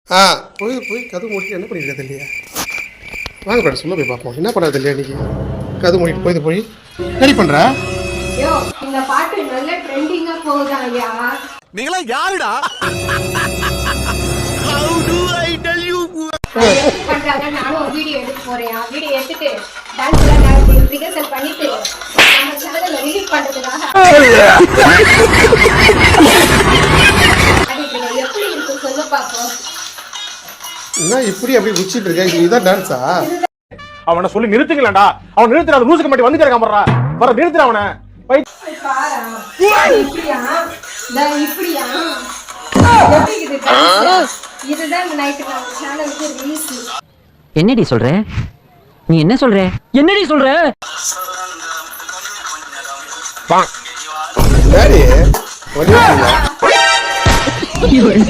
ஆ போய் போய் கதவு மூடிட்டு என்ன பண்ணியிருக்கா இல்லையா? வாங்க மேடம் சொல்ல போய் பார்ப்போம். என்ன பண்ணுறது இல்லையா இன்னைக்கு? கதவு மூடிட்டு போய் ரெடி பண்ணுறா. யோ இந்த பாட்டு நல்ல ட்ரெண்டிங்கா போகுதா ஐயா? நீங்களா யாருடா? How do I tell you? பண்றாங்க. நானும் வீடியோ எடுக்க போறேன். வீடியோ எடுத்துட்டு டான்ஸ்ல நான் ரிஹர்சல் பண்ணிட்டு நம்ம சேனல்ல ரிலீஸ் பண்றதுக்காக அது எப்படி இருக்கு சொல்ல பாப்போம். என்ன இப்படி அப்படி குச்சிட்டு இருக்கா? இதுதான் டான்ஸா? அவனை சொல்லி நிறுத்துங்களேன்டா. அவன் நிறுத்துற அந்த லூசுக்கு மட்டும் வந்து கேட்காமறா. வர நிறுத்துற அவனை. பாரா. இப்படியா? இப்படியா? எப்படி இது டான்ஸ்? இதுதான் நைட் நம்ம சேனலுக்கு ரிலீஸ். என்னடி சொல்ற? நீ என்ன சொல்ற? என்னடி சொல்ற? Daddy, what are you doing?